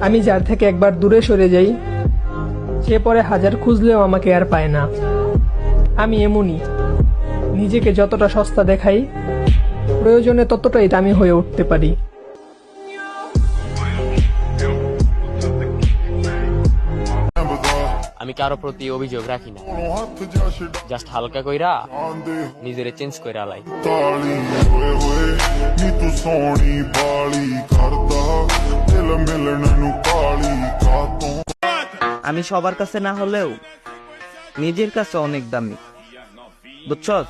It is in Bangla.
আমি যার থেকে একবার দূরে সরে যাই, সে পরে হাজার খুঁজলেও আমাকে আর পায় না। আমি এমনই, নিজেকে যতটা সস্তা দেখাই, প্রয়োজনে ততটাই দামি হয়ে উঠতে পারি। আমি কারো প্রতি অভিযোগ রাখি না, জাস্ট হালকা কইরা নিজের চেঞ্জ কইরা লাই। আমি সবার কাছে না হলেও নিজের কাছে অনেক দামি, বুঝছস?